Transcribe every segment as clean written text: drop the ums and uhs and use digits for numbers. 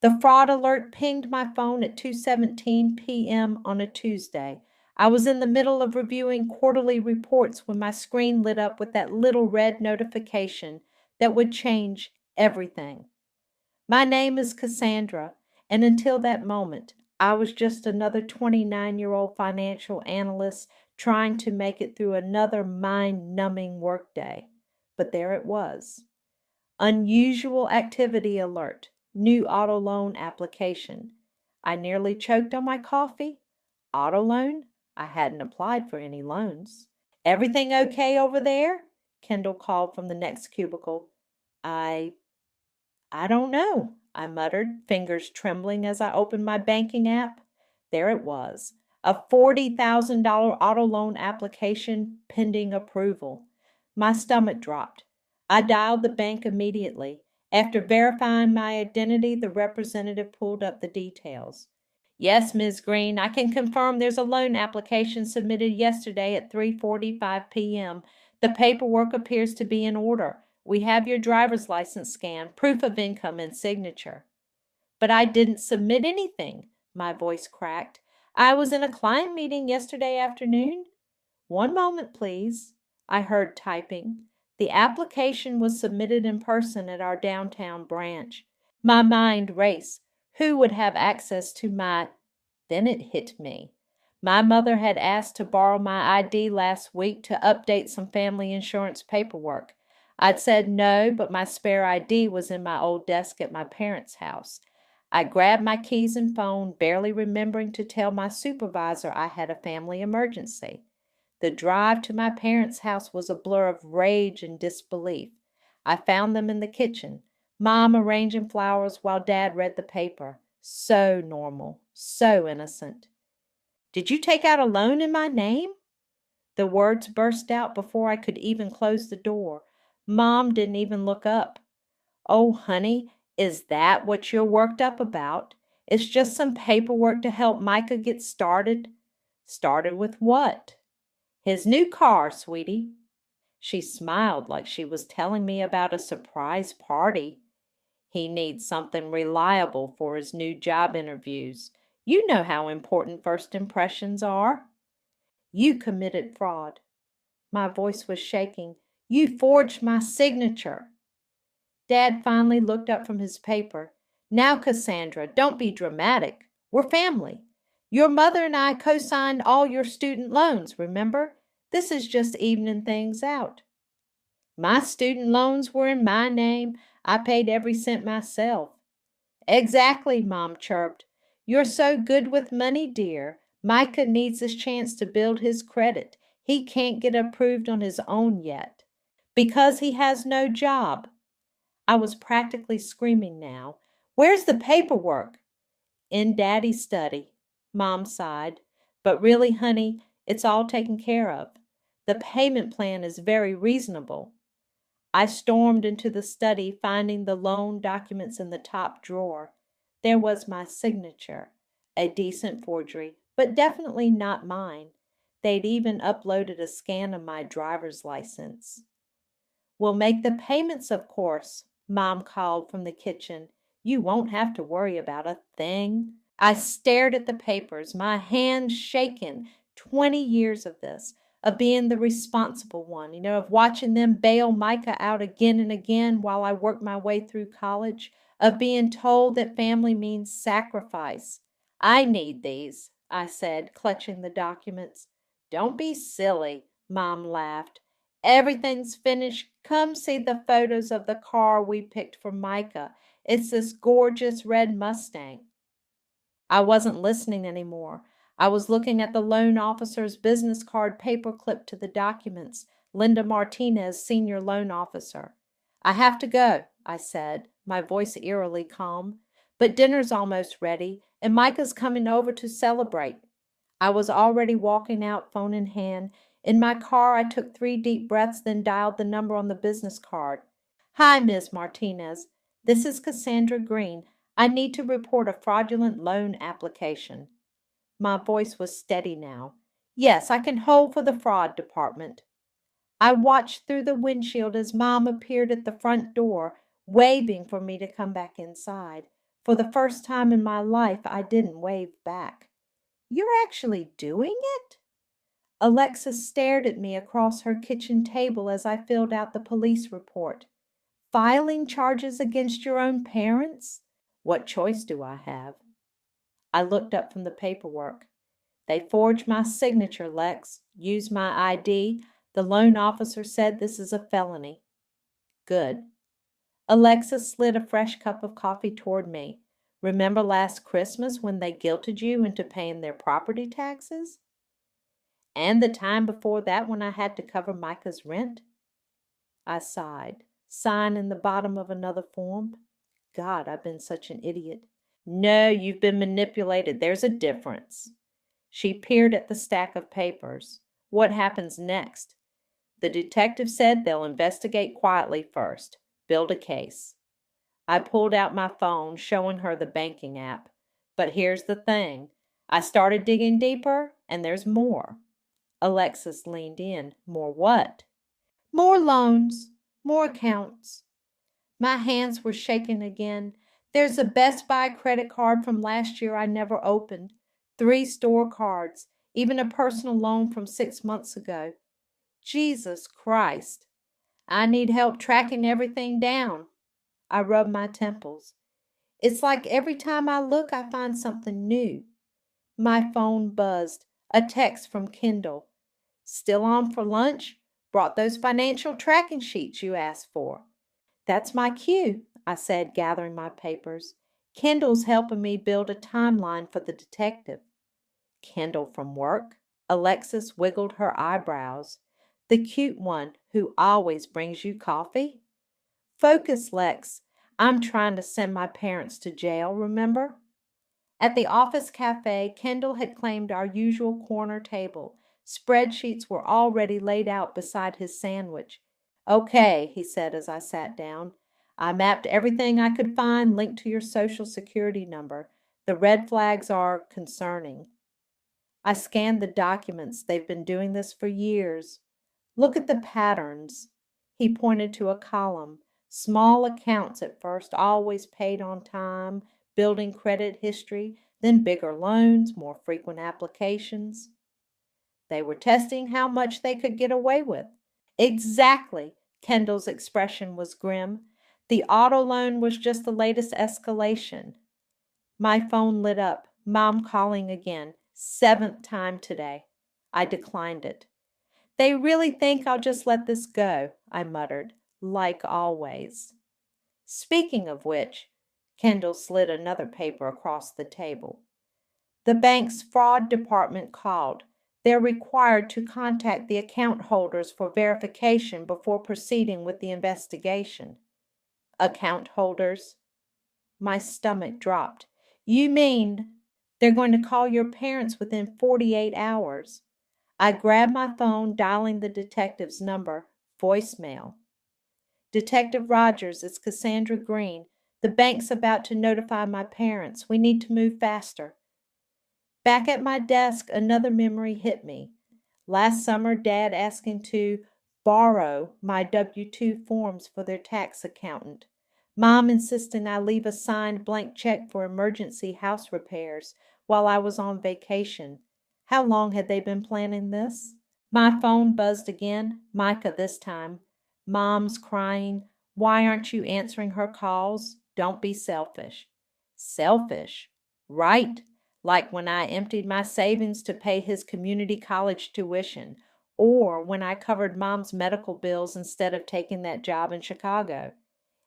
The fraud alert pinged my phone at 2:17 p.m. on a Tuesday. I was in the middle of reviewing quarterly reports when my screen lit up with that little red notification that would change everything. My name is Cassandra, and until that moment, I was just another 29-year-old financial analyst trying to make it through another mind-numbing workday. But there it was. Unusual activity alert. New auto loan application. I nearly choked on my coffee. Auto loan? I hadn't applied for any loans. Everything okay over there? Kendall called from the next cubicle. I I don't know, I muttered, fingers trembling as I opened my banking app. There it was, a $40,000 auto loan application pending approval. My stomach dropped. I dialed the bank immediately. After verifying my identity, the representative pulled up the details. Yes, Ms. Green, I can confirm there's a loan application submitted yesterday at 3:45 p.m. The paperwork appears to be in order. We have your driver's license scan, proof of income, and signature. But I didn't submit anything, my voice cracked. I was in a client meeting yesterday afternoon. One moment, please, I heard typing. The application was submitted in person at our downtown branch. My mind raced. Who would have access to my... Then it hit me. My mother had asked to borrow my ID last week to update some family insurance paperwork. I'd said no, but my spare ID was in my old desk at my parents' house. I grabbed my keys and phone, barely remembering to tell my supervisor I had a family emergency. The drive to my parents' house was a blur of rage and disbelief. I found them in the kitchen, Mom arranging flowers while Dad read the paper. So normal, so innocent. Did you take out a loan in my name? The words burst out before I could even close the door. Mom didn't even look up. Oh, honey, is that what you're worked up about? It's just some paperwork to help Micah get started. Started with what? His new car, sweetie. She smiled like she was telling me about a surprise party. He needs something reliable for his new job interviews. You know how important first impressions are. You committed fraud. My voice was shaking. You forged my signature. Dad finally looked up from his paper. Now, Cassandra, don't be dramatic. We're family. Your mother and I co-signed all your student loans, remember? This is just evening things out. My student loans were in my name. I paid every cent myself. Exactly, Mom chirped. You're so good with money, dear. Micah needs this chance to build his credit. He can't get approved on his own yet. Because he has no job. I was practically screaming now. Where's the paperwork? In Daddy's study. Mom sighed. But really, honey, it's all taken care of. The payment plan is very reasonable. I stormed into the study, finding the loan documents in the top drawer. There was my signature, a decent forgery, but definitely not mine. They'd even uploaded a scan of my driver's license. We'll make the payments, of course, Mom called from the kitchen. You won't have to worry about a thing. I stared at the papers, my hands shaking. 20 years of this, of being the responsible one, of watching them bail Micah out again and again while I worked my way through college, of being told that family means sacrifice. I need these, I said, clutching the documents. Don't be silly, Mom laughed. Everything's finished. Come see the photos of the car we picked for Micah. It's this gorgeous red Mustang. I wasn't listening anymore. I was looking at the loan officer's business card paper clipped to the documents. Linda Martinez, senior loan officer. I have to go, I said, my voice eerily calm. But dinner's almost ready, and Micah's coming over to celebrate. I was already walking out, phone in hand. In my car, I took 3 deep breaths, then dialed the number on the business card. Hi, Ms. Martinez. This is Cassandra Green. I need to report a fraudulent loan application. My voice was steady now. Yes, I can hold for the fraud department. I watched through the windshield as Mom appeared at the front door, waving for me to come back inside. For the first time in my life, I didn't wave back. "You're actually doing it?" Alexis stared at me across her kitchen table as I filled out the police report. "Filing charges against your own parents? What choice do I have?" I looked up from the paperwork. "They forged my signature, Lex. Used my ID. The loan officer said this is a felony." "Good." Alexis slid a fresh cup of coffee toward me. "Remember last Christmas when they guilted you into paying their property taxes? And the time before that when I had to cover Micah's rent?" I sighed. "Sign in the bottom of another form? God, I've been such an idiot." "No, you've been manipulated. There's a difference." She peered at the stack of papers. "What happens next?" "The detective said they'll investigate quietly first. Build a case." I pulled out my phone, showing her the banking app. "But here's the thing. I started digging deeper, and there's more." Alexis leaned in. "More what?" "More loans. More accounts." My hands were shaking again. "There's a Best Buy credit card from last year I never opened. 3 store cards. Even a personal loan from 6 months ago. Jesus Christ. I need help tracking everything down." I rubbed my temples. "It's like every time I look, I find something new." My phone buzzed. A text from Kendall. "Still on for lunch? Brought those financial tracking sheets you asked for." "That's my cue," I said, gathering my papers. "Kendall's helping me build a timeline for the detective." "Kendall from work?" Alexis wiggled her eyebrows. "The cute one who always brings you coffee?" "Focus, Lex. I'm trying to send my parents to jail, remember?" At the office cafe, Kendall had claimed our usual corner table. Spreadsheets were already laid out beside his sandwich. "Okay," he said as I sat down. "I mapped everything I could find linked to your social security number. The red flags are concerning." I scanned the documents. "They've been doing this for years. Look at the patterns." He pointed to a column. "Small accounts at first, always paid on time, building credit history, then bigger loans, more frequent applications." They were testing how much they could get away with. "Exactly." Kendall's expression was grim. "The auto loan was just the latest escalation." My phone lit up. Mom calling again. 7th time today. I declined it. "They really think I'll just let this go," I muttered. "Like always." "Speaking of which," Kendall slid another paper across the table. "The bank's fraud department called. They're required to contact the account holders for verification before proceeding with the investigation." "Account holders?" My stomach dropped. "You mean they're going to call your parents within 48 hours?" I grabbed my phone, dialing the detective's number. Voicemail. "Detective Rogers, it's Cassandra Green. The bank's about to notify my parents. We need to move faster." Back at my desk, another memory hit me. Last summer, Dad asking to borrow my W-2 forms for their tax accountant. Mom insisting I leave a signed blank check for emergency house repairs while I was on vacation. How long had they been planning this? My phone buzzed again. Micah this time. Mom's crying. "Why aren't you answering her calls? Don't be selfish." Selfish? Right. Like when I emptied my savings to pay his community college tuition, or when I covered Mom's medical bills instead of taking that job in Chicago.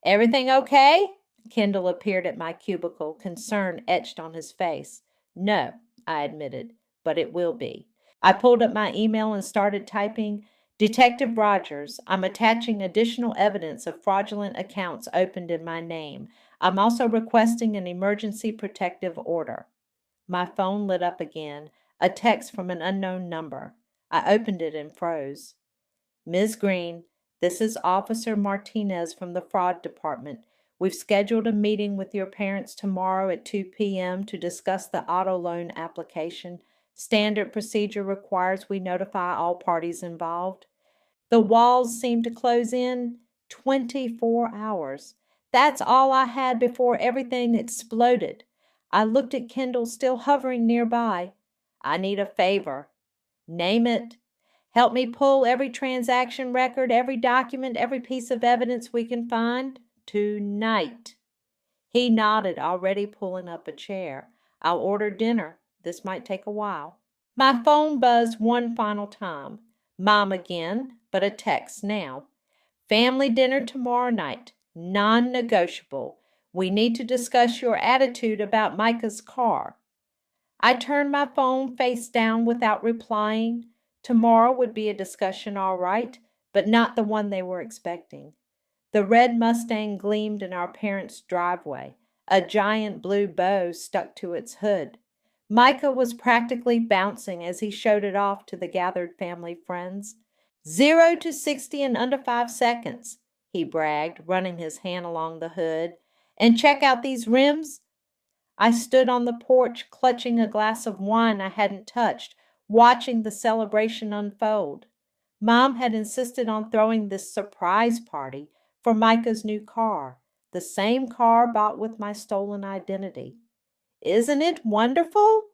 "Everything okay?" Kendall appeared at my cubicle, concern etched on his face. "No," I admitted, "but it will be." I pulled up my email and started typing. "Detective Rogers, I'm attaching additional evidence of fraudulent accounts opened in my name. I'm also requesting an emergency protective order." My phone lit up again. A text from an unknown number. I opened it and froze. "Ms. Green, this is Officer Martinez from the Fraud Department. We've scheduled a meeting with your parents tomorrow at 2 p.m. to discuss the auto loan application. Standard procedure requires we notify all parties involved." The walls seemed to close in. 24 hours. That's all I had before everything exploded. I looked at Kendall still hovering nearby. I need a favor. Name it. Help me pull every transaction record, every document, every piece of evidence we can find tonight. He nodded, already pulling up a chair. I'll order dinner. This might take a while. My phone buzzed one final time. Mom again, but a text now. Family dinner tomorrow night. Non-negotiable. We need to discuss your attitude about Micah's car. I turned my phone face down without replying. Tomorrow would be a discussion, all right, but not the one they were expecting. The red Mustang gleamed in our parents' driveway, a giant blue bow stuck to its hood. Micah was practically bouncing as he showed it off to the gathered family friends. 0 to 60 in under 5 seconds, he bragged, running his hand along the hood. And check out these rims. I stood on the porch, clutching a glass of wine I hadn't touched, watching the celebration unfold. Mom had insisted on throwing this surprise party for Micah's new car, the same car bought with my stolen identity. Isn't it wonderful?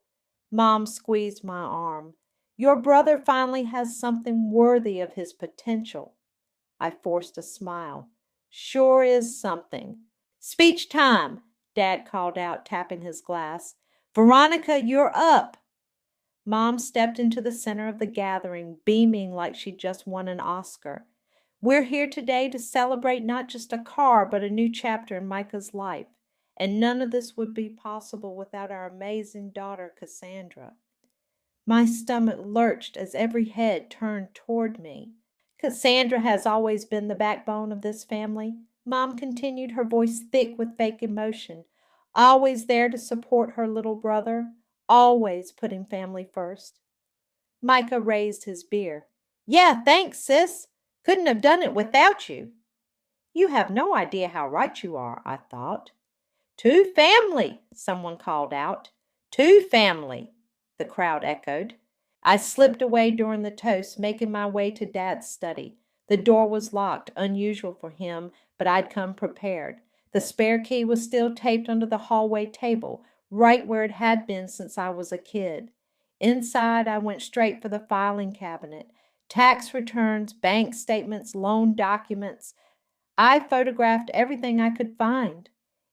Mom squeezed my arm. Your brother finally has something worthy of his potential. I forced a smile. Sure is something. Speech time, Dad called out, tapping his glass. Veronica, you're up. Mom stepped into the center of the gathering, beaming like she'd just won an Oscar. We're here today to celebrate not just a car, but a new chapter in Micah's life. And none of this would be possible without our amazing daughter, Cassandra. My stomach lurched as every head turned toward me. Cassandra has always been the backbone of this family, Mom continued, her voice thick with fake emotion. Always there to support her little brother, always putting family first. Micah raised his beer. Yeah, thanks, sis. Couldn't have done it without you. You have no idea how right you are, I thought. To family, someone called out. To family, the crowd echoed. I slipped away during the toast, making my way to Dad's study. The door was locked, unusual for him, but I'd come prepared. The spare key was still taped under the hallway table, right where it had been since I was a kid. Inside, I went straight for the filing cabinet. Tax returns, bank statements, loan documents. I photographed everything I could find.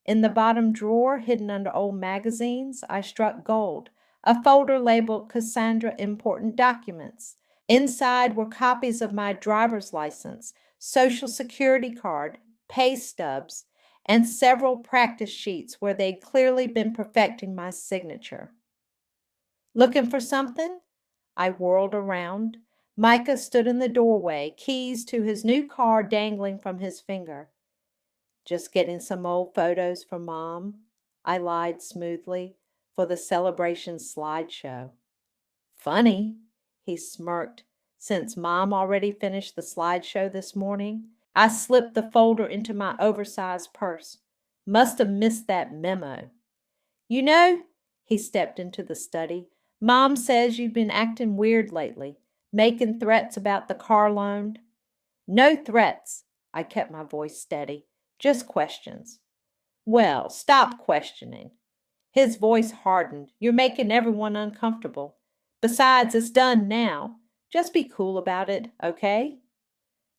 In the bottom drawer, hidden under old magazines, I struck gold, a folder labeled Cassandra Important Documents. Inside were copies of my driver's license, social security card, pay stubs, and several practice sheets where they'd clearly been perfecting my signature. Looking for something? I whirled around. Micah stood in the doorway, keys to his new car dangling from his finger. Just getting some old photos for Mom, I lied smoothly, for the celebration slideshow. Funny, he smirked. Since Mom already finished the slideshow this morning, I slipped the folder into my oversized purse. Must have missed that memo. You know, he stepped into the study, Mom says you've been acting weird lately, making threats about the car loan. No threats. I kept my voice steady. Just questions. Well, stop questioning. His voice hardened. You're making everyone uncomfortable. Besides, it's done now. Just be cool about it, okay?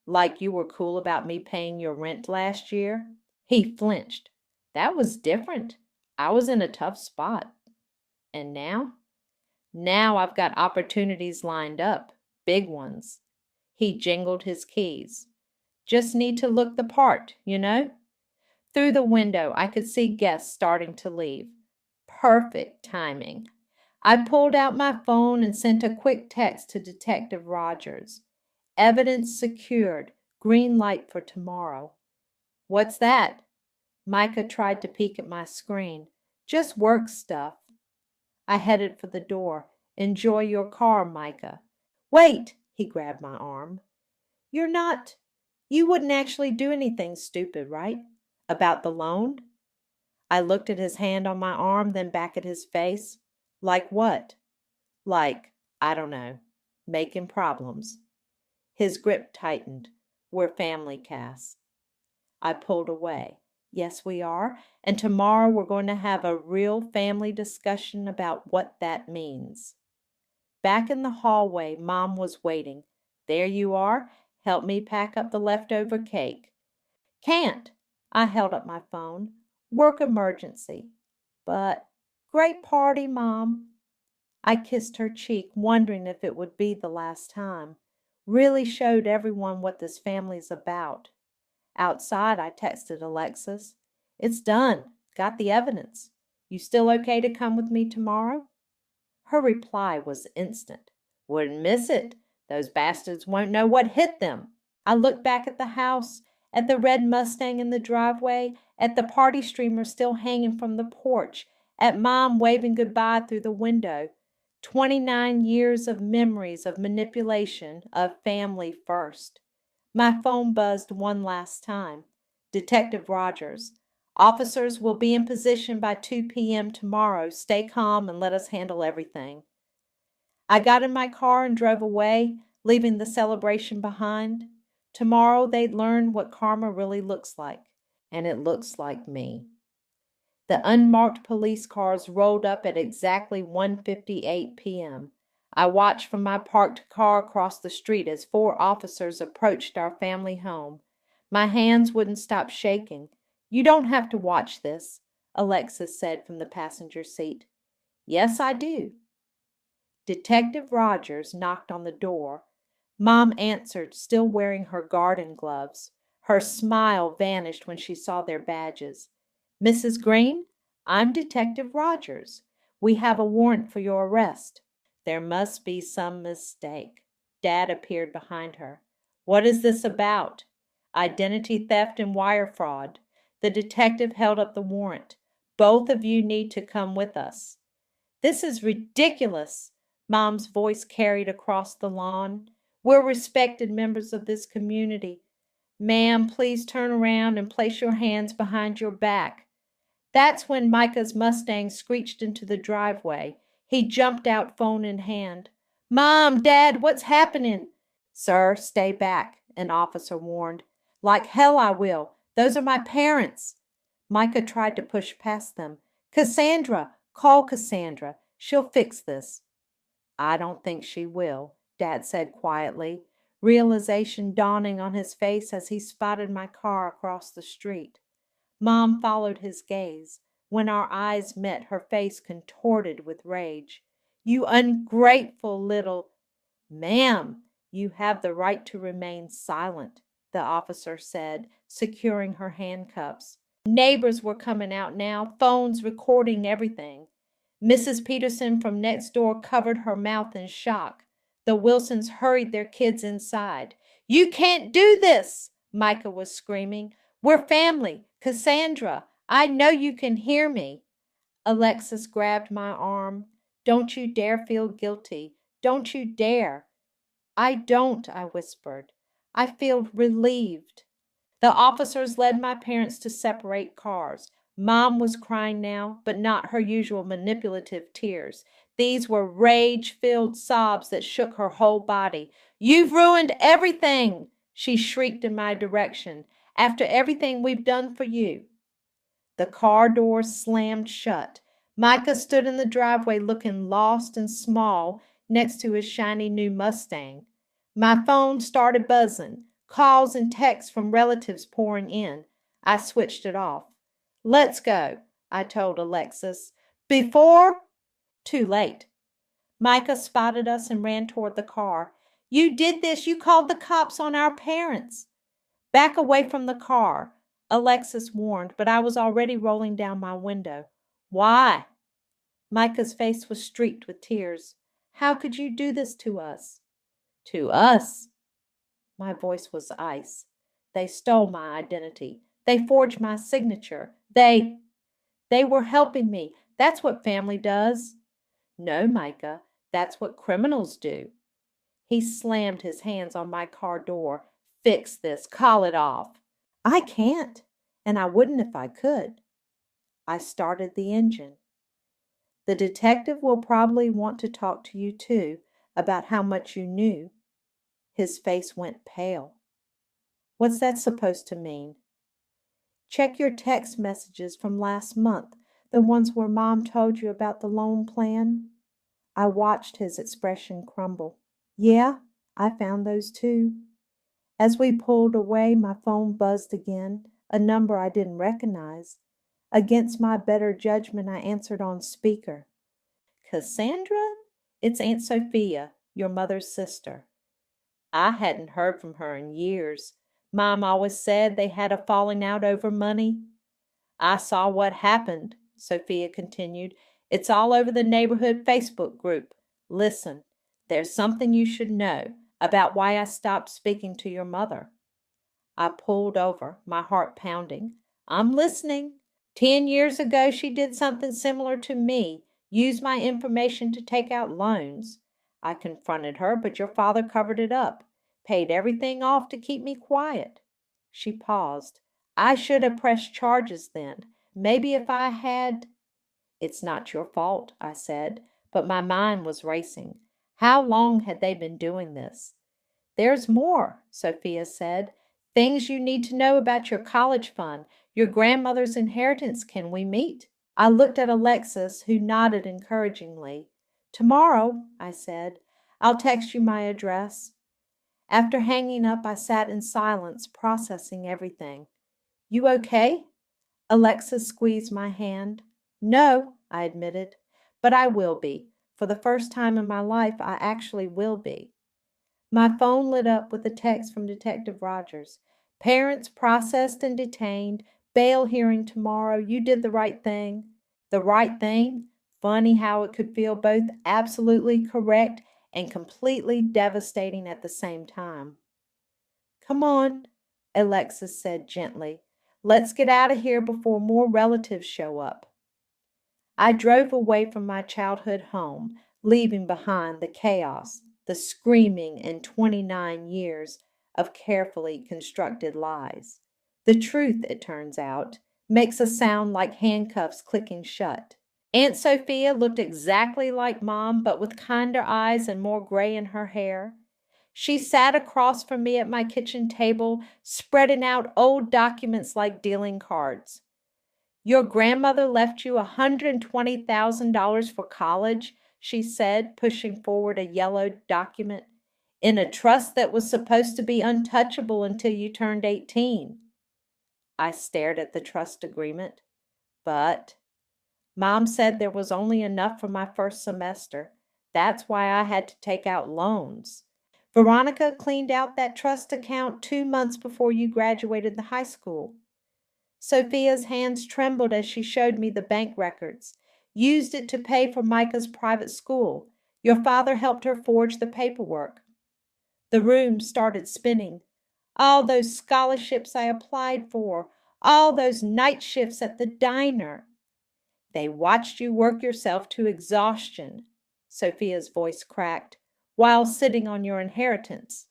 Like you were cool about me paying your rent last year? He flinched. That was different. I was in a tough spot. And now? Now I've got opportunities lined up. Big ones. He jingled his keys. Just need to look the part, you know? Through the window, I could see guests starting to leave. Perfect timing. I pulled out my phone and sent a quick text to Detective Rogers. Evidence secured. Green light for tomorrow. What's that? Micah tried to peek at my screen. Just work stuff. I headed for the door. Enjoy your car, Micah. Wait, he grabbed my arm. You wouldn't actually do anything stupid, right? About the loan? I looked at his hand on my arm, then back at his face. Like what? Like, I don't know, making problems. His grip tightened. We're family, Cass. I pulled away. Yes, we are. And tomorrow we're going to have a real family discussion about what that means. Back in the hallway, Mom was waiting. There you are. Help me pack up the leftover cake. Can't. I held up my phone. Work emergency. But great party, Mom. I kissed her cheek, wondering if it would be the last time. Really showed everyone what this family's about. Outside, I texted Alexis. It's done. Got the evidence. You still okay to come with me tomorrow? Her reply was instant. Wouldn't miss it. Those bastards won't know what hit them. I looked back at the house, at the red Mustang in the driveway, at the party streamer still hanging from the porch, at Mom waving goodbye through the window. 29 years of memories of manipulation, of family first. My phone buzzed one last time. Detective Rogers. Officers will be in position by 2 p.m. tomorrow. Stay calm and let us handle everything. I got in my car and drove away, leaving the celebration behind. Tomorrow they'd learn what karma really looks like, and it looks like me. The unmarked police cars rolled up at exactly 1:58 p.m. I watched from my parked car across the street as 4 officers approached our family home. My hands wouldn't stop shaking. You don't have to watch this, Alexis said from the passenger seat. Yes, I do. Detective Rogers knocked on the door. Mom answered, still wearing her garden gloves. Her smile vanished when she saw their badges. Mrs. Green, I'm Detective Rogers. We have a warrant for your arrest. There must be some mistake. Dad appeared behind her. What is this about? Identity theft and wire fraud. The detective held up the warrant. Both of you need to come with us. This is ridiculous. Mom's voice carried across the lawn. We're respected members of this community. Ma'am, please turn around and place your hands behind your back. That's when Micah's Mustang screeched into the driveway. He jumped out, phone in hand. Mom, Dad, what's happening? Sir, stay back, an officer warned. Like hell I will. Those are my parents. Micah tried to push past them. Cassandra, call Cassandra. She'll fix this. I don't think she will, Dad said quietly, realization dawning on his face as he spotted my car across the street. Mom followed his gaze. When our eyes met, her face contorted with rage. You ungrateful little... Ma'am, you have the right to remain silent, the officer said, securing her handcuffs. Neighbors were coming out now, phones recording everything. Mrs. Peterson from next door covered her mouth in shock. The Wilsons hurried their kids inside. You can't do this, Micah was screaming. We're family. Cassandra, I know you can hear me. Alexis grabbed my arm. Don't you dare feel guilty. Don't you dare. I don't, I whispered. I feel relieved. The officers led my parents to separate cars. Mom was crying now, but not her usual manipulative tears. These were rage-filled sobs that shook her whole body. You've ruined everything, she shrieked in my direction, after everything we've done for you. The car door slammed shut. Micah stood in the driveway looking lost and small next to his shiny new Mustang. My phone started buzzing, calls and texts from relatives pouring in. I switched it off. Let's go, I told Alexis. Before? Too late. Micah spotted us and ran toward the car. You did this. You called the cops on our parents. Back away from the car, Alexis warned, but I was already rolling down my window. Why? Micah's face was streaked with tears. How could you do this to us? To us? My voice was ice. They stole my identity. They forged my signature. They were helping me. That's what family does. No, Micah, that's what criminals do. He slammed his hands on my car door. Fix this. Call it off. I can't, and I wouldn't if I could. I started the engine. The detective will probably want to talk to you, too, about how much you knew. His face went pale. What's that supposed to mean? Check your text messages from last month, the ones where Mom told you about the loan plan." I watched his expression crumble. "Yeah, I found those too." As we pulled away, my phone buzzed again, a number I didn't recognize. Against my better judgment, I answered on speaker. "Cassandra? It's Aunt Sophia, your mother's sister." I hadn't heard from her in years. Mom always said they had a falling out over money. "I saw what happened," Sophia continued. "It's all over the neighborhood Facebook group. Listen, there's something you should know about why I stopped speaking to your mother." I pulled over, my heart pounding. "I'm listening." 10 years ago, she did something similar to me, used my information to take out loans. I confronted her, but your father covered it up, paid everything off to keep me quiet. She paused. "I should have pressed charges then. Maybe if I had—" "It's not your fault," I said, but my mind was racing. How long had they been doing this? "There's more," Sophia said. "Things you need to know about your college fund, your grandmother's inheritance. Can we meet?" I looked at Alexis, who nodded encouragingly. "Tomorrow," I said. "I'll text you my address." After hanging up, I sat in silence, processing everything. "You okay?" Alexis squeezed my hand. "No," I admitted, "but I will be. For the first time in my life, I actually will be." My phone lit up with a text from Detective Rogers. "Parents processed and detained. Bail hearing tomorrow. You did the right thing." The right thing? Funny how it could feel both absolutely correct and completely devastating at the same time. "Come on," Alexis said gently. "Let's get out of here before more relatives show up." I drove away from my childhood home, leaving behind the chaos, the screaming, and 29 years of carefully constructed lies. The truth, it turns out, makes a sound like handcuffs clicking shut. Aunt Sophia looked exactly like Mom, but with kinder eyes and more gray in her hair. She sat across from me at my kitchen table, spreading out old documents like dealing cards. "Your grandmother left you $120,000 for college," she said, pushing forward a yellow document, "in a trust that was supposed to be untouchable until you turned 18. I stared at the trust agreement. "But—" "Mom said there was only enough for my first semester. That's why I had to take out loans. Veronica cleaned out that trust account 2 months before you graduated the high school." Sophia's hands trembled as she showed me the bank records. "Used it to pay for Micah's private school. Your father helped her forge the paperwork." The room started spinning. All those scholarships I applied for, all those night shifts at the diner. "They watched you work yourself to exhaustion," Sophia's voice cracked, "while sitting on your inheritance."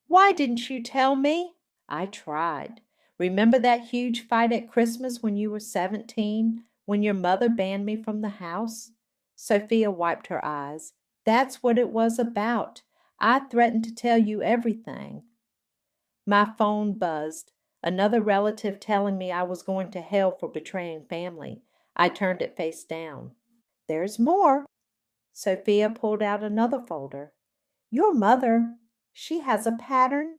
"Why didn't you tell me?" "I tried. Remember that huge fight at Christmas when you were 17, when your mother banned me from the house?" Sophia wiped her eyes. "That's what it was about. I threatened to tell you everything." My phone buzzed. Another relative telling me I was going to hell for betraying family. I turned it face down. "There's more." Sophia pulled out another folder. "Your mother, she has a pattern.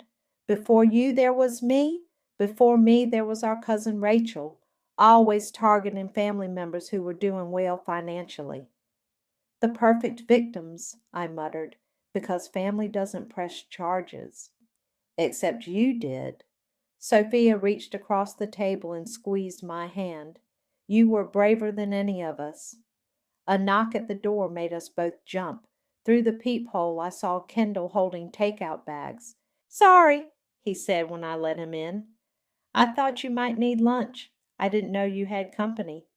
Before you there was me. Before me there was our cousin Rachel, always targeting family members who were doing well financially." "The perfect victims," I muttered, "because family doesn't press charges." "Except you did." Sophia reached across the table and squeezed my hand. "You were braver than any of us." A knock at the door made us both jump. Through the peephole I saw Kendall holding takeout bags. "Sorry," he said when I let him in. "I thought you might need lunch. I didn't know you had company."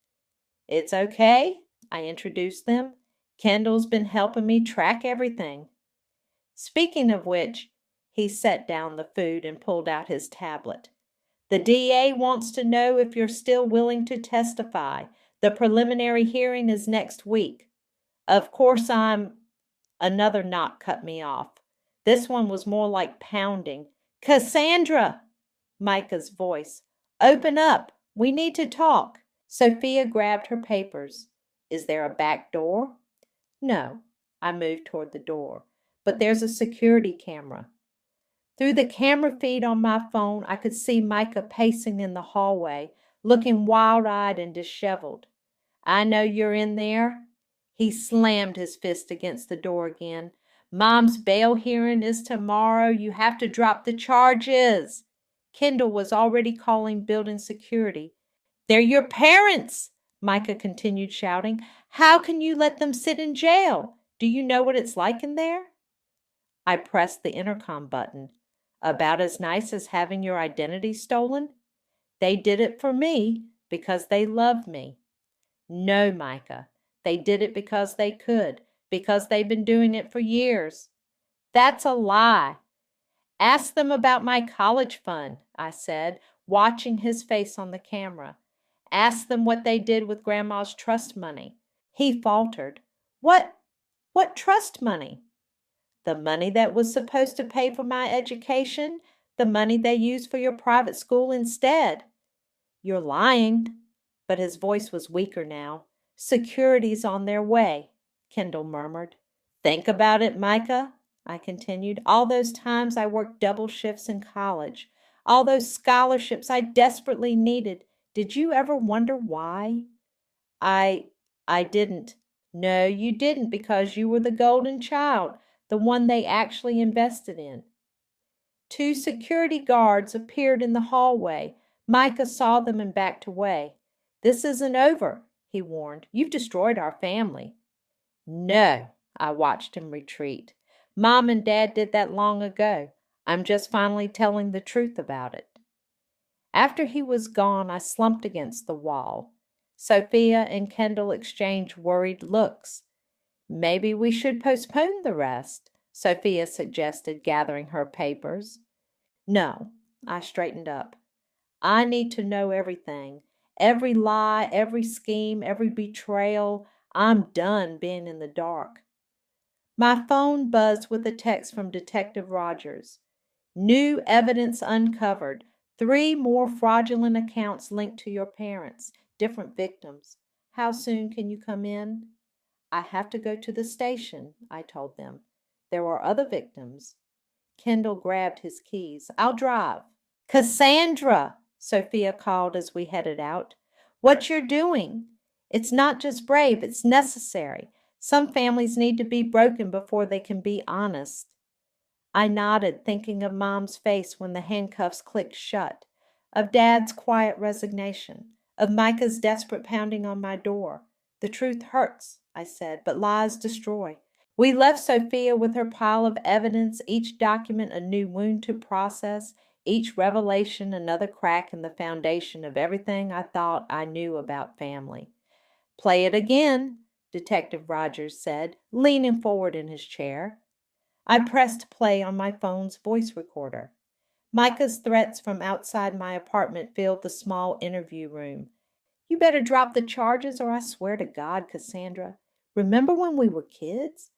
"It's okay," I introduced them. "Kendall's been helping me track everything." Speaking of which, he set down the food and pulled out his tablet. "The DA wants to know if you're still willing to testify. The preliminary hearing is next week." "Of course I'm—" Another knock cut me off. This one was more like pounding. "Cassandra!" Micah's voice. Open up. We need to talk. Sophia grabbed her papers. Is there a back door? No. I moved toward the door. But there's a security camera. Through the camera feed on my phone, I could see Micah pacing in the hallway, looking wild-eyed and disheveled. I know you're in there. He slammed his fist against the door again. Mom's bail hearing is tomorrow. You have to drop the charges. Kendall was already calling building security. They're your parents, Micah continued shouting. How can you let them sit in jail? Do you know what it's like in there? I pressed the intercom button. About as nice as having your identity stolen? They did it for me because they loved me. No, Micah. They did it because they could, because they've been doing it for years. That's a lie. Ask them about my college fund, I said, watching his face on the camera. Ask them what they did with Grandma's trust money. He faltered. What trust money? The money that was supposed to pay for my education, the money they used for your private school instead. You're lying. But his voice was weaker now. Security's on their way, Kendall murmured. Think about it, Micah, I continued. All those times I worked double shifts in college. All those scholarships I desperately needed. Did you ever wonder why? I didn't. No, you didn't, because you were the golden child, the one they actually invested in. 2 security guards appeared in the hallway. Micah saw them and backed away. This isn't over, he warned. You've destroyed our family. No, I watched him retreat. Mom and Dad did that long ago. I'm just finally telling the truth about it. After he was gone, I slumped against the wall. Sophia and Kendall exchanged worried looks. Maybe we should postpone the rest, Sophia suggested, gathering her papers. No, I straightened up. I need to know everything. Every lie, every scheme, every betrayal. I'm done being in the dark. My phone buzzed with a text from Detective Rogers. New evidence uncovered. 3 more fraudulent accounts linked to your parents. Different victims. How soon can you come in? I have to go to the station, I told them. There are other victims. Kendall grabbed his keys. I'll drive. Cassandra, Sophia called as we headed out. What you're doing? It's not just brave, it's necessary. Some families need to be broken before they can be honest. I nodded, thinking of Mom's face when the handcuffs clicked shut, of Dad's quiet resignation, of Micah's desperate pounding on my door. The truth hurts, I said, but lies destroy. We left Sophia with her pile of evidence, each document a new wound to process, each revelation another crack in the foundation of everything I thought I knew about family. Play it again, Detective Rogers said, leaning forward in his chair. I pressed play on my phone's voice recorder. Micah's threats from outside my apartment filled the small interview room. You better drop the charges or I swear to God, Cassandra. Remember when we were kids?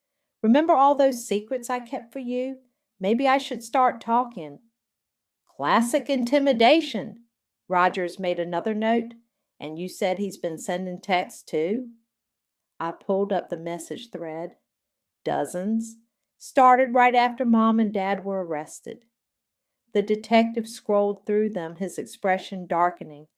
Remember all those secrets I kept for you? Maybe I should start talking. Classic intimidation. Rogers made another note. And you said he's been sending texts too? I pulled up the message thread. Dozens. Started right after Mom and Dad were arrested. The detective scrolled through them, his expression darkening.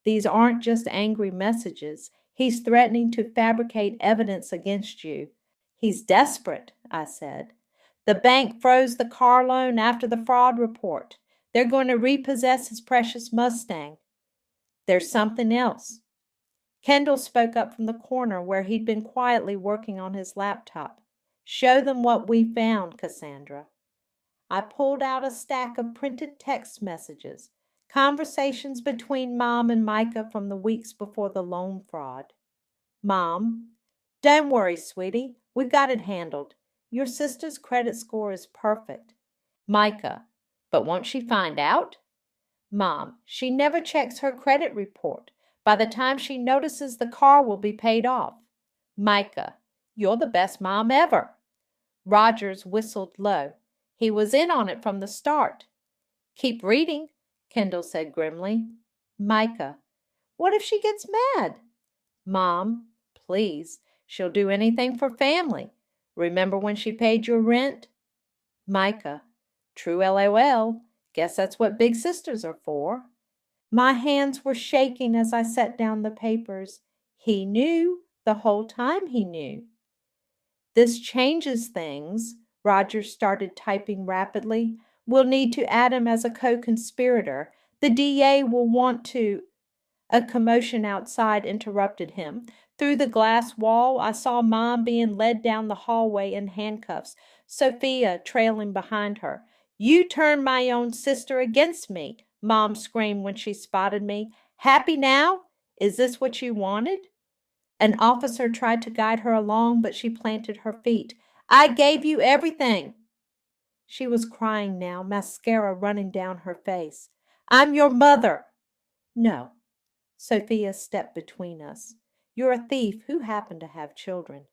These aren't just angry messages. He's threatening to fabricate evidence against you. He's desperate, I said. The bank froze the car loan after the fraud report. They're going to repossess his precious Mustang. There's something else. Kendall spoke up from the corner where he'd been quietly working on his laptop. Show them what we found, Cassandra. I pulled out a stack of printed text messages, conversations between Mom and Micah from the weeks before the loan fraud. Mom, don't worry, sweetie. We've got it handled. Your sister's credit score is perfect. Micah, but won't she find out? Mom, she never checks her credit report. By the time she notices, the car will be paid off. Micah, you're the best mom ever. Rogers whistled low. He was in on it from the start. Keep reading, Kendall said grimly. Micah, what if she gets mad? Mom, please, she'll do anything for family. Remember when she paid your rent? Micah, true LOL. Guess that's what big sisters are for. My hands were shaking as I set down the papers. He knew the whole time he knew. This changes things. Roger started typing rapidly. We'll need to add him as a co-conspirator. The DA will want to. A commotion outside interrupted him. Through the glass wall, I saw Mom being led down the hallway in handcuffs, Sophia trailing behind her. You turned my own sister against me, Mom screamed when she spotted me. Happy now? Is this what you wanted? An officer tried to guide her along, but she planted her feet. I gave you everything. She was crying now, mascara running down her face. I'm your mother. No. Sophia stepped between us. You're a thief who happened to have children.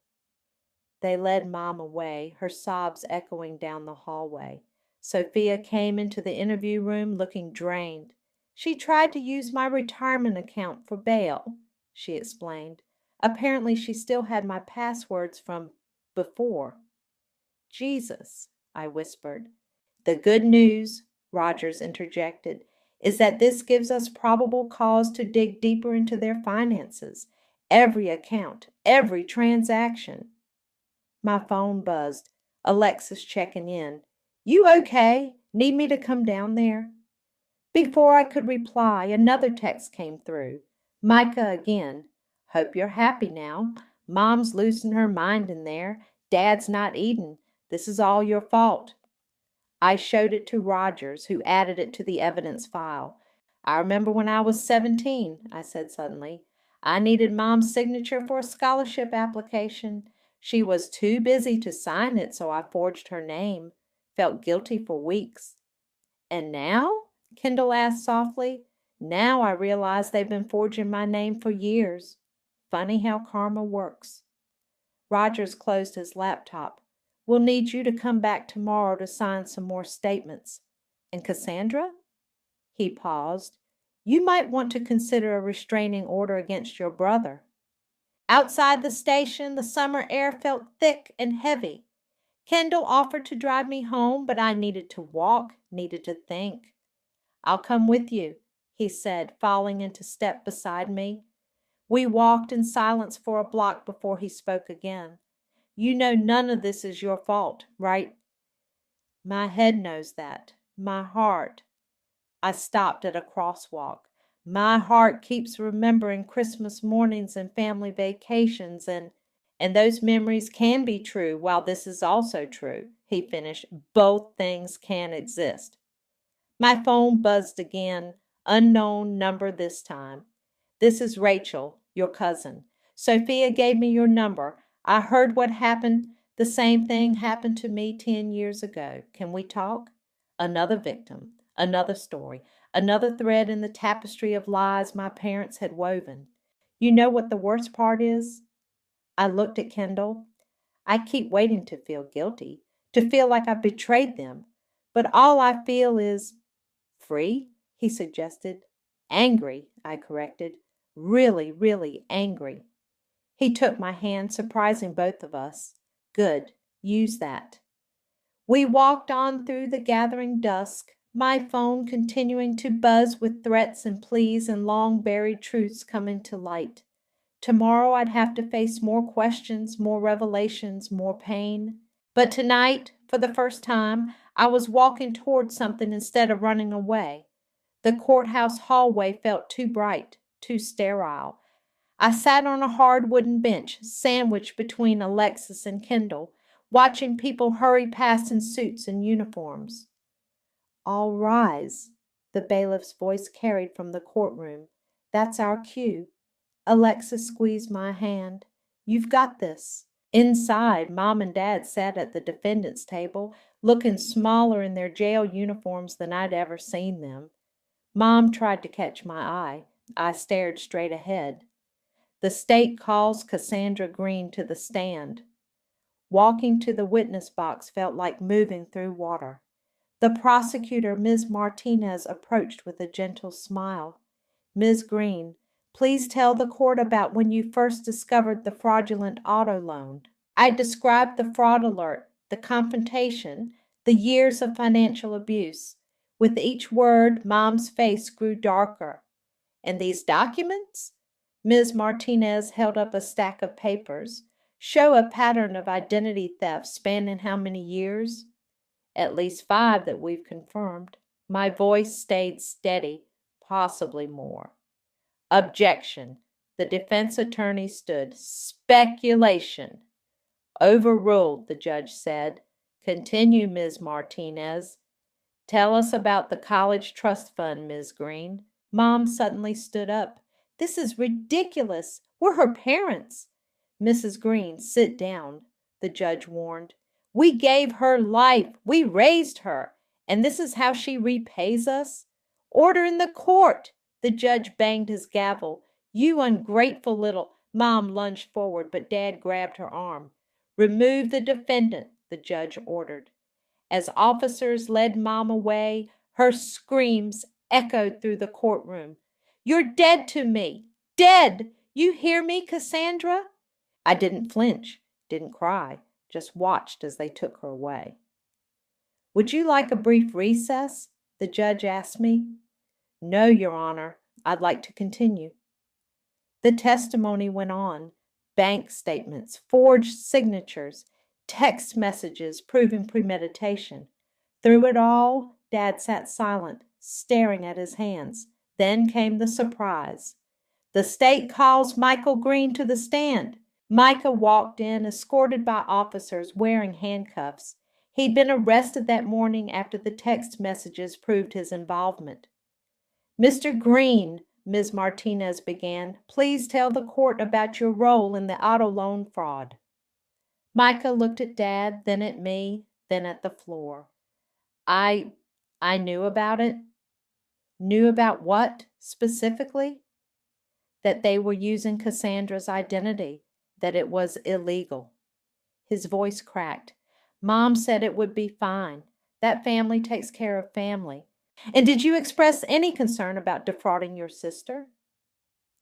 They led Mom away, her sobs echoing down the hallway. Sophia came into the interview room looking drained. She tried to use my retirement account for bail, she explained. Apparently she still had my passwords from before. Jesus, I whispered. The good news, Rogers interjected, is that this gives us probable cause to dig deeper into their finances. Every account, every transaction. My phone buzzed. Alexis checking in. You okay? Need me to come down there? Before I could reply, another text came through. Micah again. Hope you're happy now. Mom's losing her mind in there. Dad's not eating. This is all your fault. I showed it to Rogers, who added it to the evidence file. I remember when I was 17, I said suddenly. I needed Mom's signature for a scholarship application. She was too busy to sign it, so I forged her name. Felt guilty for weeks. And now? Kendall asked softly. Now I realize they've been forging my name for years. Funny how karma works. Rogers closed his laptop. We'll need you to come back tomorrow to sign some more statements. And Cassandra? He paused. You might want to consider a restraining order against your brother. Outside the station, the summer air felt thick and heavy. Kendall offered to drive me home, but I needed to walk, needed to think. I'll come with you, he said, falling into step beside me. We walked in silence for a block before he spoke again. You know none of this is your fault, right? My head knows that. My heart. I stopped at a crosswalk. My heart keeps remembering Christmas mornings and family vacations, and those memories can be true while this is also true, he finished. Both things can exist. My phone buzzed again. Unknown number this time. This is Rachel, your cousin. Sophia gave me your number. I heard what happened. The same thing happened to me 10 years ago. Can we talk? Another victim, another story, another thread in the tapestry of lies my parents had woven. You know what the worst part is? I looked at Kendall. I keep waiting to feel guilty, to feel like I've betrayed them. But all I feel is free, he suggested. Angry, I corrected. Really, really angry. He took my hand, surprising both of us. Good. Use that. We walked on through the gathering dusk, my phone continuing to buzz with threats and pleas and long-buried truths coming to light. Tomorrow I'd have to face more questions, more revelations, more pain. But tonight, for the first time, I was walking toward something instead of running away. The courthouse hallway felt too bright, too sterile. I sat on a hard wooden bench, sandwiched between Alexis and Kendall, watching people hurry past in suits and uniforms. All rise, the bailiff's voice carried from the courtroom. That's our cue. Alexis squeezed my hand. You've got this. Inside, Mom and Dad sat at the defendant's table, looking smaller in their jail uniforms than I'd ever seen them. Mom tried to catch my eye. I stared straight ahead. The state calls Cassandra Green to the stand. Walking to the witness box felt like moving through water. The prosecutor, Ms. Martinez, approached with a gentle smile. Ms. Green, please tell the court about when you first discovered the fraudulent auto loan. I described the fraud alert, the confrontation, the years of financial abuse. With each word, Mom's face grew darker. And these documents? Ms. Martinez held up a stack of papers. Show a pattern of identity theft spanning how many years? At least 5 that we've confirmed. My voice stayed steady, possibly more. Objection. The defense attorney stood. Speculation. Overruled, the judge said. Continue, Ms. Martinez. Tell us about the college trust fund, Ms. Green. Mom suddenly stood up. This is ridiculous. We're her parents. Mrs. Green, sit down, the judge warned. We gave her life. We raised her. And this is how she repays us? Order in the court. The judge banged his gavel. You ungrateful little... Mom lunged forward, but Dad grabbed her arm. Remove the defendant, the judge ordered. As officers led Mom away, her screams echoed through the courtroom. You're dead to me. Dead! You hear me, Cassandra? I didn't flinch, didn't cry, just watched as they took her away. Would you like a brief recess? The judge asked me. No, Your Honor. I'd like to continue. The testimony went on. Bank statements, forged signatures, text messages proving premeditation. Through it all, Dad sat silent, staring at his hands. Then came the surprise. The state calls Michael Green to the stand. Micah walked in, escorted by officers wearing handcuffs. He'd been arrested that morning after the text messages proved his involvement. Mr. Green, Ms. Martinez began, please tell the court about your role in the auto loan fraud. Micah looked at Dad, then at me, then at the floor. I knew about it. Knew about what, specifically? That they were using Cassandra's identity, that it was illegal. His voice cracked. Mom said it would be fine. That family takes care of family. And did you express any concern about defrauding your sister?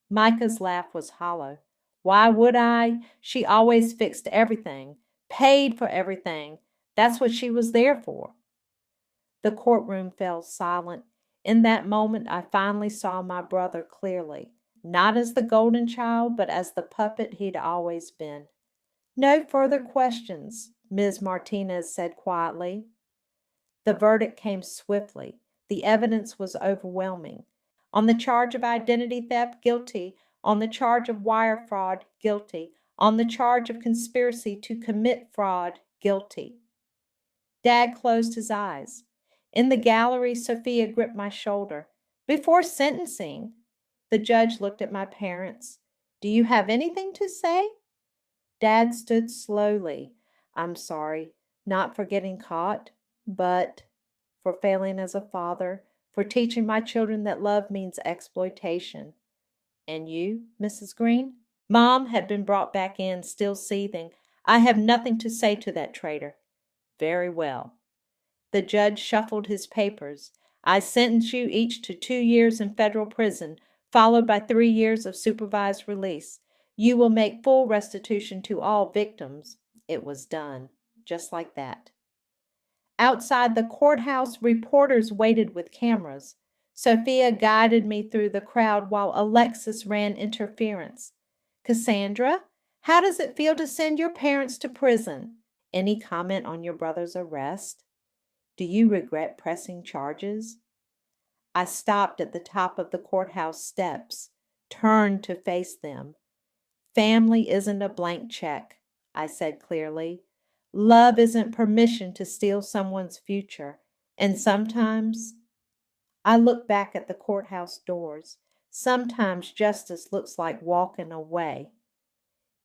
Micah's laugh was hollow. Why would I? She always fixed everything, paid for everything. That's what she was there for. The courtroom fell silent. In that moment, I finally saw my brother clearly, not as the golden child, but as the puppet he'd always been. No further questions, Ms. Martinez said quietly. The verdict came swiftly. The evidence was overwhelming. On the charge of identity theft, guilty. On the charge of wire fraud, guilty. On the charge of conspiracy to commit fraud, guilty. Dad closed his eyes. In the gallery, Sophia gripped my shoulder. Before sentencing, the judge looked at my parents. Do you have anything to say? Dad stood slowly. I'm sorry, not for getting caught, but for failing as a father, for teaching my children that love means exploitation. And you, Mrs. Green? Mom had been brought back in, still seething. I have nothing to say to that traitor. Very well. The judge shuffled his papers. I sentence you each to 2 years in federal prison, followed by 3 years of supervised release. You will make full restitution to all victims. It was done, just like that. Outside the courthouse, reporters waited with cameras. Sophia guided me through the crowd while Alexis ran interference. Cassandra, how does it feel to send your parents to prison? Any comment on your brother's arrest? Do you regret pressing charges? I stopped at the top of the courthouse steps, turned to face them. Family isn't a blank check, I said clearly. Love isn't permission to steal someone's future. And sometimes, I look back at the courthouse doors. Sometimes justice looks like walking away.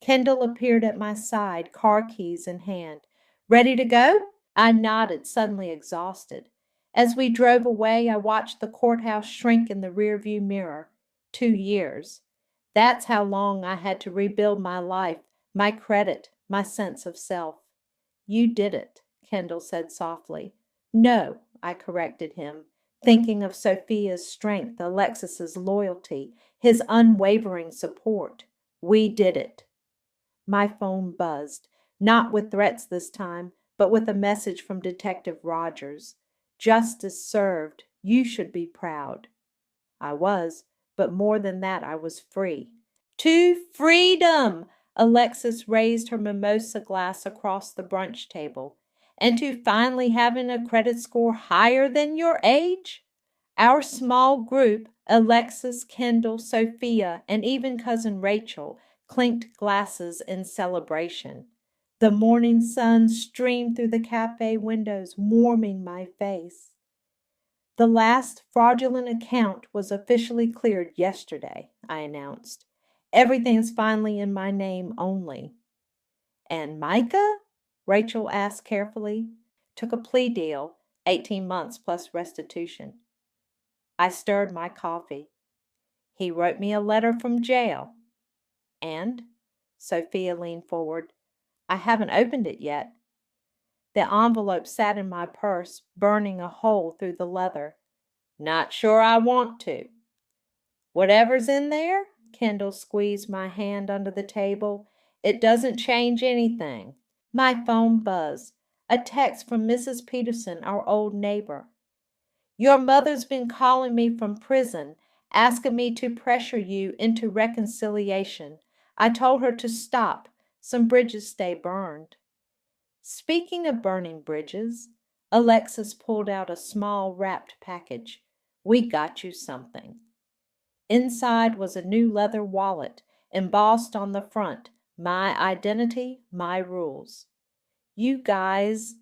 Kendall appeared at my side, car keys in hand. Ready to go? I nodded, suddenly exhausted. As we drove away, I watched the courthouse shrink in the rearview mirror. 2 years. That's how long I had to rebuild my life, my credit, my sense of self. You did it, Kendall said softly. No, I corrected him. thinking of Sophia's strength, Alexis's loyalty, his unwavering support. We did it. My phone buzzed, not with threats this time, but with a message from Detective Rogers. Justice served. You should be proud. I was, but more than that, I was free. To freedom! Alexis raised her mimosa glass across the brunch table. And to finally having a credit score higher than your age? Our small group, Alexis, Kendall, Sophia, and even cousin Rachel, clinked glasses in celebration. The morning sun streamed through the cafe windows, warming my face. The last fraudulent account was officially cleared yesterday, I announced. Everything's finally in my name only. And Micah? Rachel asked carefully. Took a plea deal, 18 months plus restitution. I stirred my coffee. He wrote me a letter from jail. And? Sophia leaned forward. I haven't opened it yet. The envelope sat in my purse, burning a hole through the leather. Not sure I want to. Whatever's in there? Kendall squeezed my hand under the table. It doesn't change anything. My phone buzzed. A text from Mrs. Peterson, our old neighbor. Your mother's been calling me from prison, asking me to pressure you into reconciliation. I told her to stop. Some bridges stay burned. Speaking of burning bridges, Alexis pulled out a small wrapped package. We got you something. Inside was a new leather wallet, embossed on the front, My identity, my rules. You guys,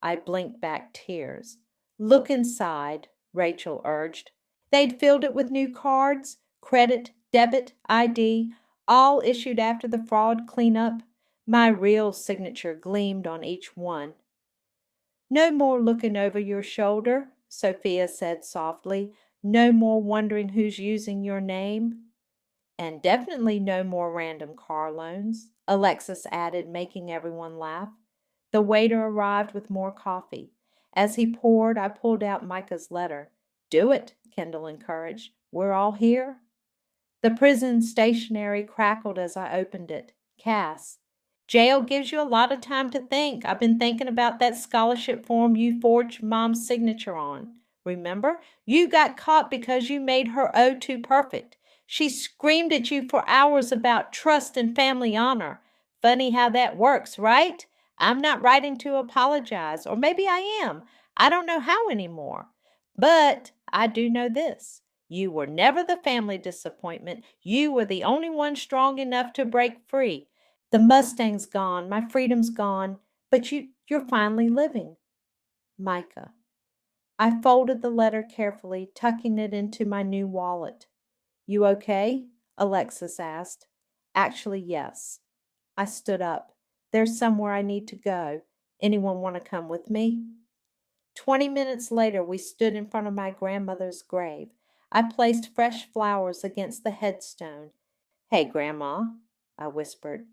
I blinked back tears. Look inside, Rachel urged. They'd filled it with new cards, credit, debit, ID, all issued after the fraud cleanup. My real signature gleamed on each one. No more looking over your shoulder, Sophia said softly. No more wondering who's using your name. And definitely no more random car loans, Alexis added, making everyone laugh. The waiter arrived with more coffee. As he poured, I pulled out Micah's letter. Do it, Kendall encouraged. We're all here. The prison stationery crackled as I opened it. Cass. Jail gives you a lot of time to think. I've been thinking about that scholarship form you forged Mom's signature on. Remember? You got caught because you made her oh too perfect. She screamed at you for hours about trust and family honor. Funny how that works, right? I'm not writing to apologize, or maybe I am. I don't know how anymore. But I do know this. You were never the family disappointment. You were the only one strong enough to break free. The Mustang's gone, my freedom's gone, but you're finally living. Micah. I folded the letter carefully, tucking it into my new wallet. You okay? Alexis asked. Actually, yes. I stood up. There's somewhere I need to go. Anyone want to come with me? 20 minutes later, we stood in front of my grandmother's grave. I placed fresh flowers against the headstone. Hey, Grandma, I whispered.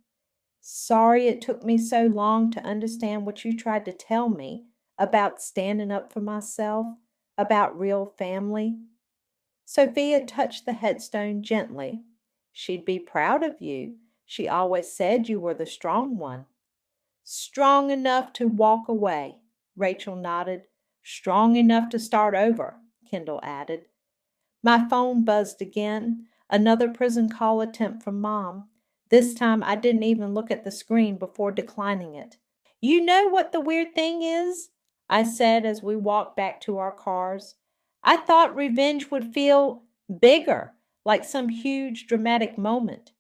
Sorry it took me so long to understand what you tried to tell me about standing up for myself, about real family. Sophia touched the headstone gently. She'd be proud of you. She always said you were the strong one. Strong enough to walk away, Rachel nodded. Strong enough to start over, Kendall added. My phone buzzed again. Another prison call attempt from Mom. This time I didn't even look at the screen before declining it. You know what the weird thing is? I said as we walked back to our cars. I thought revenge would feel bigger, like some huge dramatic moment.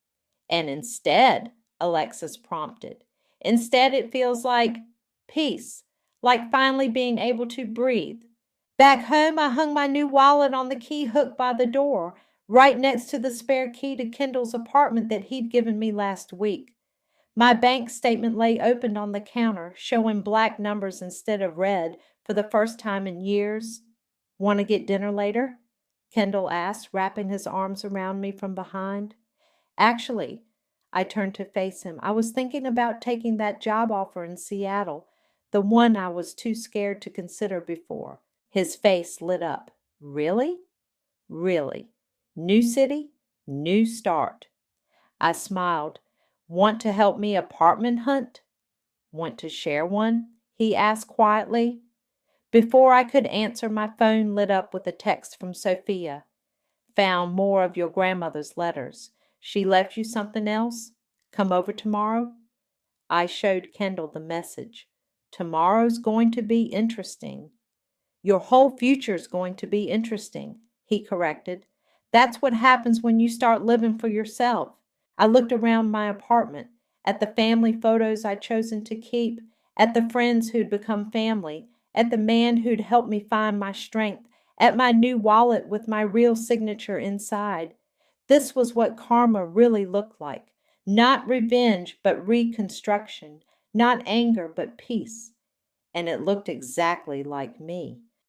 And instead, Alexis prompted, instead it feels like peace, like finally being able to breathe. Back home, I hung my new wallet on the key hook by the door, right next to the spare key to Kendall's apartment that he'd given me last week. My bank statement lay opened on the counter, showing black numbers instead of red for the first time in years. Want to get dinner later? Kendall asked, wrapping his arms around me from behind. Actually, I turned to face him. I was thinking about taking that job offer in Seattle, the one I was too scared to consider before. His face lit up. Really? Really. New city, new start. I smiled. Want to help me apartment hunt? Want to share one? He asked quietly. Before I could answer, my phone lit up with a text from Sophia. Found more of your grandmother's letters. She left you something else? Come over tomorrow? I showed Kendall the message. Tomorrow's going to be interesting. Your whole future's going to be interesting, he corrected. That's what happens when you start living for yourself. I looked around my apartment, at the family photos I'd chosen to keep, at the friends who'd become family, at the man who'd helped me find my strength, at my new wallet with my real signature inside. This was what karma really looked like. Not revenge, but reconstruction. Not anger, but peace. And it looked exactly like me.